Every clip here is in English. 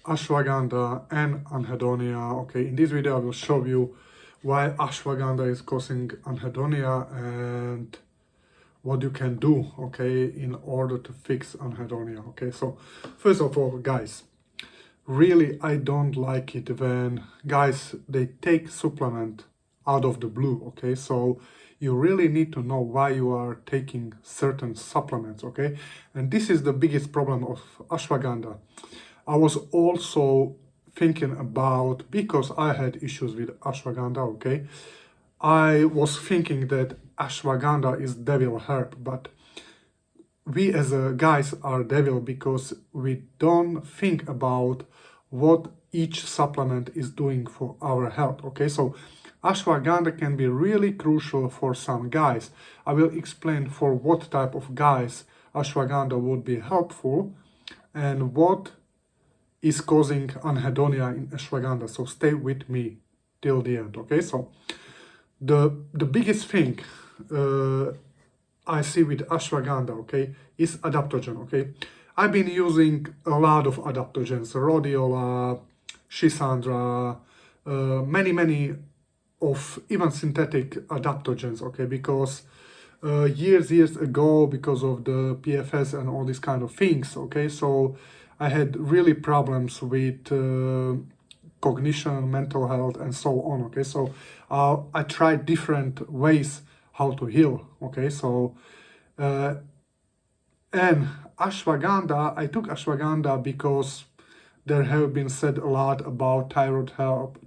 ashwagandha and anhedonia. Okay, in this video I will show you why ashwagandha is causing anhedonia and what you can do, okay, in order to fix anhedonia. Okay, so first of all, guys, really I don't like it when guys they take supplement out of the blue. Okay, so you really need to know why you are taking certain supplements. Okay, and this is the biggest problem of ashwagandha. I was also thinking about, because I had issues with ashwagandha, okay, I was thinking that ashwagandha is devil herb, but we as guys are devil because we don't think about what each supplement is doing for our health. Okay, so ashwagandha can be really crucial for some guys. I will explain for what type of guys ashwagandha would be helpful and what is causing anhedonia in ashwagandha. So stay with me till the end. Okay, so the biggest thing I see with ashwagandha, okay, is adaptogen. Okay, I've been using a lot of adaptogens, rhodiola, schisandra, many of even synthetic adaptogens. Okay, because years ago, because of the PFS and all these kind of things, okay, so I had really problems with cognition, mental health, and so on. Okay, so I tried different ways how to heal. Okay, so and ashwagandha, I took ashwagandha because there have been said a lot about thyroid health,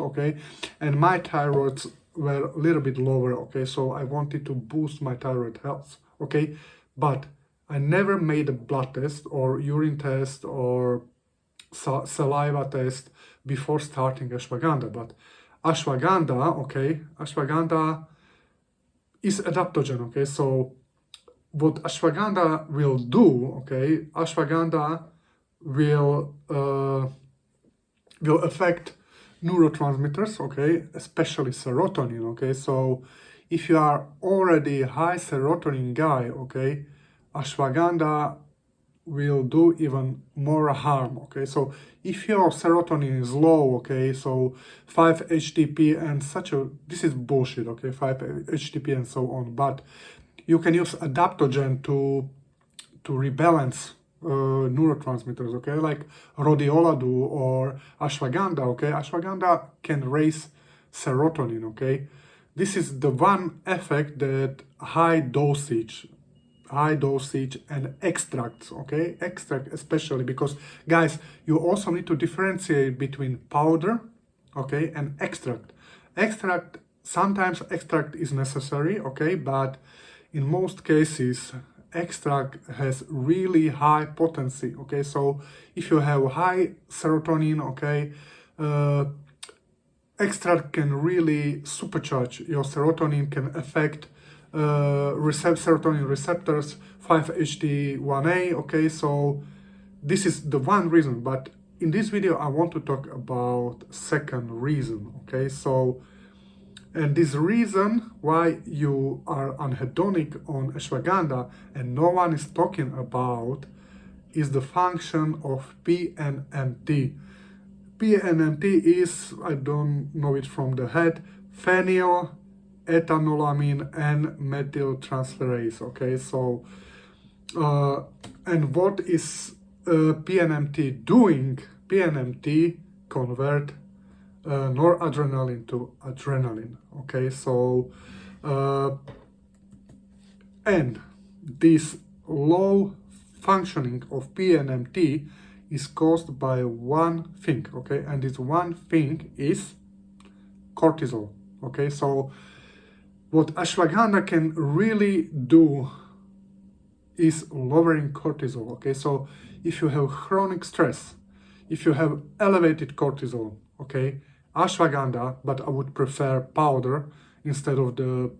okay, and my thyroids were a little bit lower. Okay, so I wanted to boost my thyroid health. Okay, but I never made a blood test or urine test or saliva test before starting ashwagandha. But ashwagandha, okay, ashwagandha is adaptogen. Okay, so what ashwagandha will do, okay, ashwagandha will affect neurotransmitters, okay, especially serotonin. Okay, so if you are already a high serotonin guy, okay, ashwagandha will do even more harm. Okay, so if your serotonin is low, okay, so 5-HTP and this is bullshit, okay, 5-HTP and so on, but you can use adaptogen to rebalance neurotransmitters, okay, like rhodiola do or ashwagandha. Okay, ashwagandha can raise serotonin. Okay, this is the one effect that high dosage and extracts, okay, extract especially, because guys, you also need to differentiate between powder, okay, and extract. Sometimes extract is necessary, okay, but in most cases extract has really high potency. Okay, so if you have high serotonin, okay, extract can really supercharge your serotonin, can affect serotonin receptors, 5-HT1A. Okay, so this is the one reason, but in this video I want to talk about second reason. Okay, so and this reason why you are anhedonic on ashwagandha and no one is talking about is the function of PNMT. PNMT is, I don't know it from the head, phenyl ethanolamine and methyltransferase. Okay, so and what is PNMT doing? PNMT convert noradrenaline to adrenaline. Okay, so and this low functioning of PNMT is caused by one thing. Okay, and this one thing is cortisol. Okay, so what ashwagandha can really do is lowering cortisol. Okay, so if you have chronic stress, if you have elevated cortisol, okay, ashwagandha, but I would prefer powder instead of the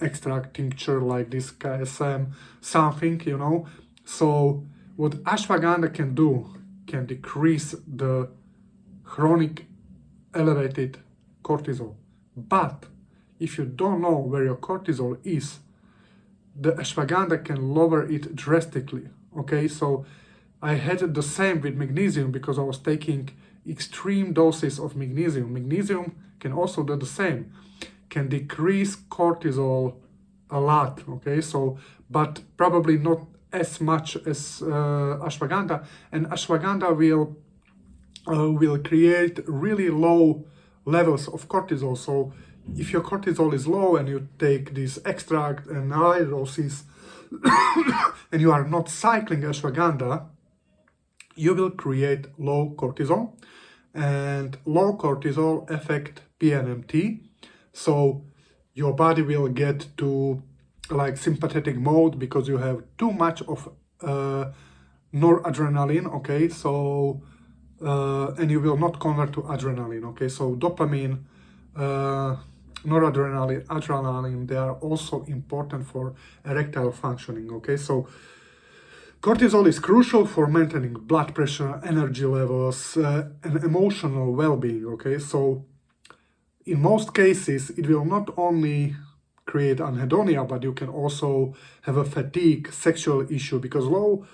extract tincture like this KSM something, you know. So what ashwagandha can do can decrease the chronic elevated cortisol. But if you don't know where your cortisol is, the ashwagandha can lower it drastically. Okay, so I had the same with magnesium because I was taking extreme doses of magnesium. Magnesium can also do the same, can decrease cortisol a lot, okay? So, but probably not as much as ashwagandha, and ashwagandha will create really low levels of cortisol. So if your cortisol is low and you take this extract and high doses and you are not cycling ashwagandha, you will create low cortisol, and low cortisol affect PNMT. So your body will get to like sympathetic mode because you have too much of noradrenaline, okay? So and you will not convert to adrenaline, okay? So dopamine, noradrenaline, adrenaline, they are also important for erectile functioning, okay? So cortisol is crucial for maintaining blood pressure, energy levels, and emotional well-being, okay? So in most cases, it will not only create anhedonia, but you can also have a fatigue, sexual issue, because low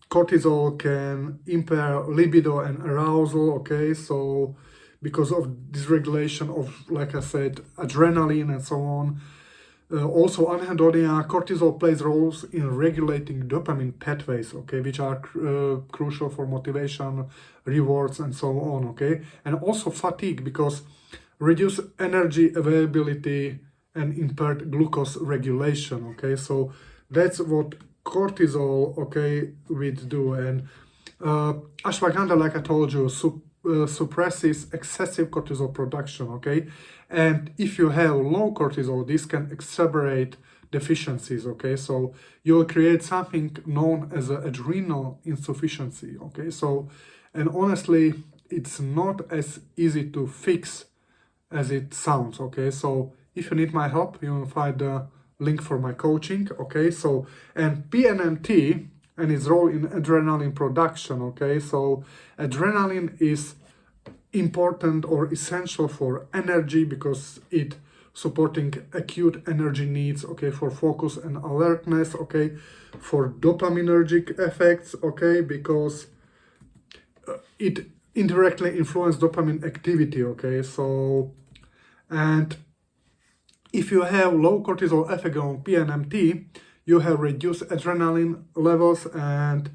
cortisol can impair libido and arousal, okay? So because of dysregulation of, like I said, adrenaline and so on. Also anhedonia, cortisol plays roles in regulating dopamine pathways, okay, which are crucial for motivation, rewards, and so on, okay? And also fatigue, because reduce energy availability and impaired glucose regulation, okay? So that's what cortisol, okay, would do. And ashwagandha, like I told you, suppresses excessive cortisol production, okay? And if you have low cortisol, this can exacerbate deficiencies, okay? So you'll create something known as adrenal insufficiency, okay? So, and honestly, it's not as easy to fix as it sounds, okay? So if you need my help, you will find the link for my coaching, okay? So, and PNMT and its role in adrenaline production, okay? So adrenaline is important or essential for energy because it supporting acute energy needs, okay, for focus and alertness, okay, for dopaminergic effects, okay, because it indirectly influences dopamine activity, okay? So, and if you have low cortisol effect on PNMT, you have reduced adrenaline levels and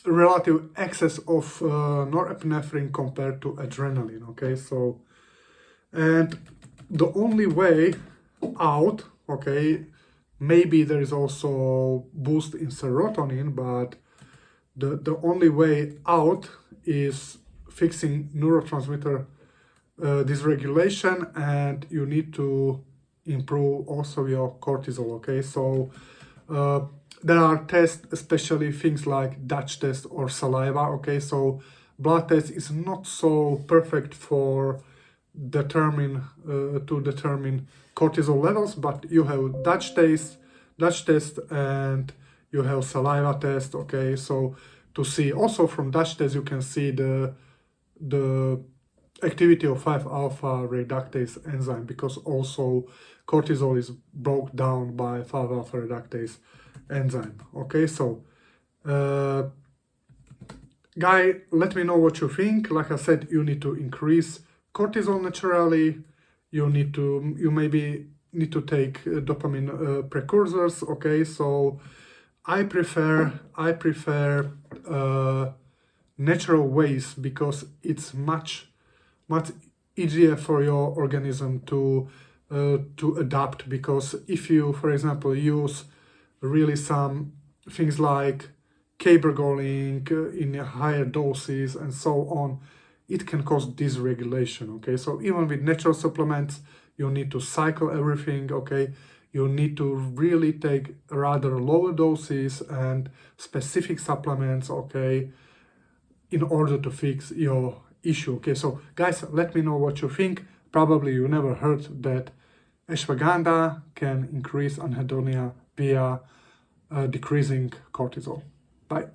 relative excess of norepinephrine compared to adrenaline, okay? So, and the only way out, okay, maybe there is also boost in serotonin, but the only way out is fixing neurotransmitter dysregulation, and you need to improve also your cortisol, okay? So there are tests, especially things like Dutch test or saliva, okay? So blood test is not so perfect for determine cortisol levels, but you have Dutch test and you have saliva test, okay? So to see also from Dutch test you can see the activity of 5-alpha reductase enzyme, because also cortisol is broken down by 5-alpha reductase enzyme, okay? So guy, let me know what you think. Like I said, you need to increase cortisol naturally. You maybe need to take dopamine precursors, okay? So I prefer natural ways because it's much easier for your organism to adapt. Because if you, for example, use really some things like cabergoline in higher doses and so on, it can cause dysregulation, okay? So even with natural supplements, you need to cycle everything, okay? You need to really take rather lower doses and specific supplements, okay, in order to fix your issue, okay? So guys, let me know what you think. Probably you never heard that ashwagandha can increase anhedonia via decreasing cortisol. Bye.